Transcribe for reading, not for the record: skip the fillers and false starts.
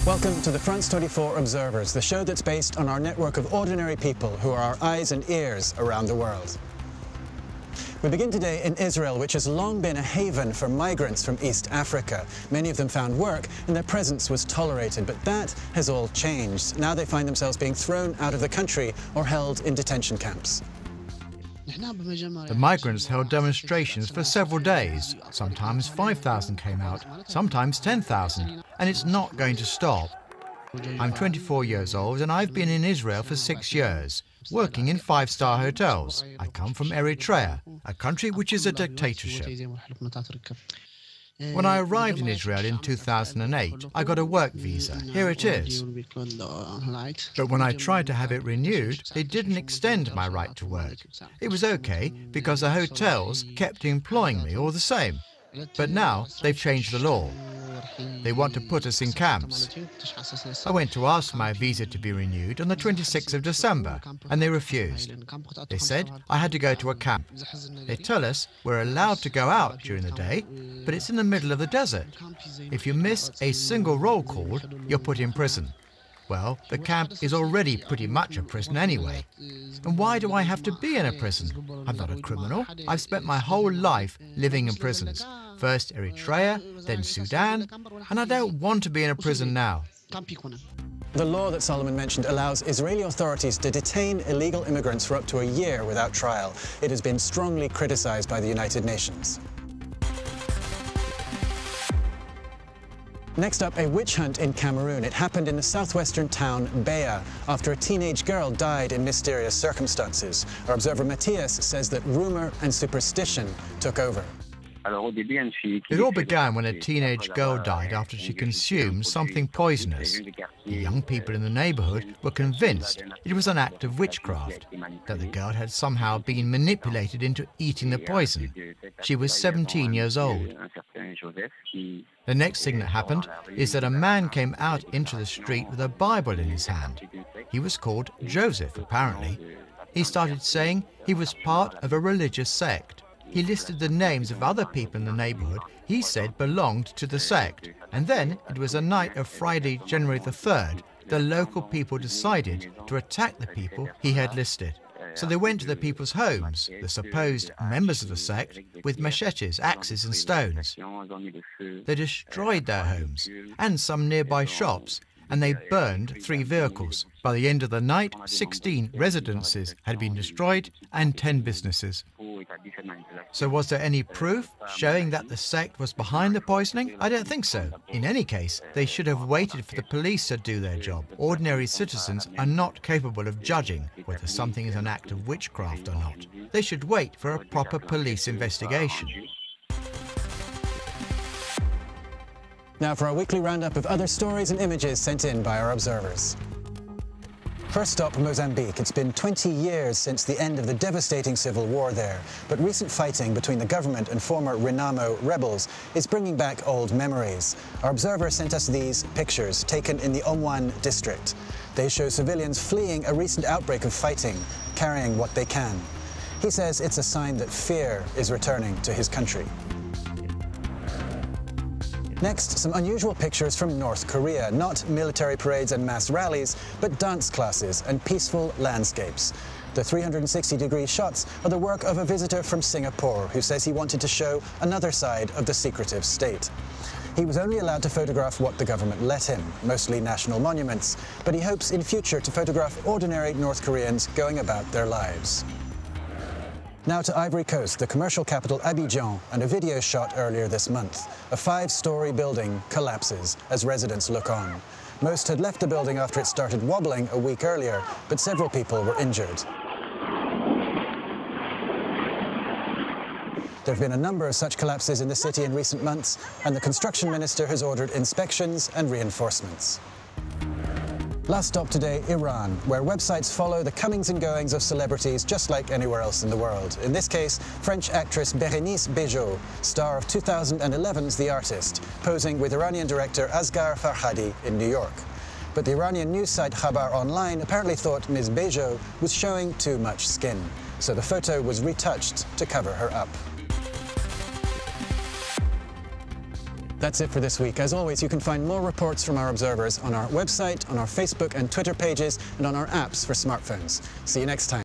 Welcome to the France 24 Observers, the show that's based on our network of ordinary people who are our eyes and ears around the world. We begin today in Israel, which has long been a haven for migrants from East Africa. Many of them found work and their presence was tolerated, but that has all changed. Now they find themselves being thrown out of the country or held in detention camps. The migrants held demonstrations for several days. Sometimes 5,000 came out, sometimes 10,000, and it's not going to stop. I'm 24 years old and I've been in Israel for 6 years, working in 5-star hotels. I come from Eritrea, a country which is a dictatorship. When I arrived in Israel in 2008, I got a work visa. Here it is. But when I tried to have it renewed, they didn't extend my right to work. It was okay because the hotels kept employing me all the same. But now they've changed the law. They want to put us in camps. I went to ask my visa to be renewed on the 26th of December, and they refused. They said I had to go to a camp. They tell us we're allowed to go out during the day, but it's in the middle of the desert. If you miss a single roll call, you're put in prison. Well, the camp is already pretty much a prison anyway. And why do I have to be in a prison? I'm not a criminal. I've spent my whole life living in prisons. First Eritrea, then Sudan, and I don't want to be in a prison now. The law that Solomon mentioned allows Israeli authorities to detain illegal immigrants for up to a year without trial. It has been strongly criticized by the United Nations. Next up, a witch hunt in Cameroon. It happened in the southwestern town Beya after a teenage girl died in mysterious circumstances. Our observer Matthias says that rumor and superstition took over. It all began when a teenage girl died after she consumed something poisonous. The young people in the neighborhood were convinced it was an act of witchcraft, that the girl had somehow been manipulated into eating the poison. She was 17 years old. The next thing that happened is that a man came out into the street with a Bible in his hand. He was called Joseph, apparently. He started saying he was part of a religious sect. He listed the names of other people in the neighborhood he said belonged to the sect. And then it was a night of Friday, January the 3rd, the local people decided to attack the people he had listed. So they went to the people's homes, the supposed members of the sect, with machetes, axes and stones. They destroyed their homes and some nearby shops, and they burned 3 vehicles. By the end of the night, 16 residences had been destroyed and 10 businesses. So was there any proof showing that the sect was behind the poisoning? I don't think so. In any case, they should have waited for the police to do their job. Ordinary citizens are not capable of judging whether something is an act of witchcraft or not. They should wait for a proper police investigation. Now for our weekly roundup of other stories and images sent in by our observers. First stop, Mozambique. It's been 20 years since the end of the devastating civil war there, but recent fighting between the government and former Renamo rebels is bringing back old memories. Our observer sent us these pictures taken in the Omwan district. They show civilians fleeing a recent outbreak of fighting, carrying what they can. He says it's a sign that fear is returning to his country. Next, some unusual pictures from North Korea. Not military parades and mass rallies, but dance classes and peaceful landscapes. The 360-degree shots are the work of a visitor from Singapore who says he wanted to show another side of the secretive state. He was only allowed to photograph what the government let him, mostly national monuments, but he hopes in future to photograph ordinary North Koreans going about their lives. Now to Ivory Coast, the commercial capital Abidjan, and a video shot earlier this month. A 5-story building collapses as residents look on. Most had left the building after it started wobbling a week earlier, but several people were injured. There have been a number of such collapses in the city in recent months, and the construction minister has ordered inspections and reinforcements. Last stop today, Iran, where websites follow the comings and goings of celebrities just like anywhere else in the world. In this case, French actress Bérénice Bejo, star of 2011's The Artist, posing with Iranian director Asghar Farhadi in New York. But the Iranian news site Khabar Online apparently thought Ms. Bejo was showing too much skin, so the photo was retouched to cover her up. That's it for this week. As always, you can find more reports from our observers on our website, on our Facebook and Twitter pages, and on our apps for smartphones. See you next time.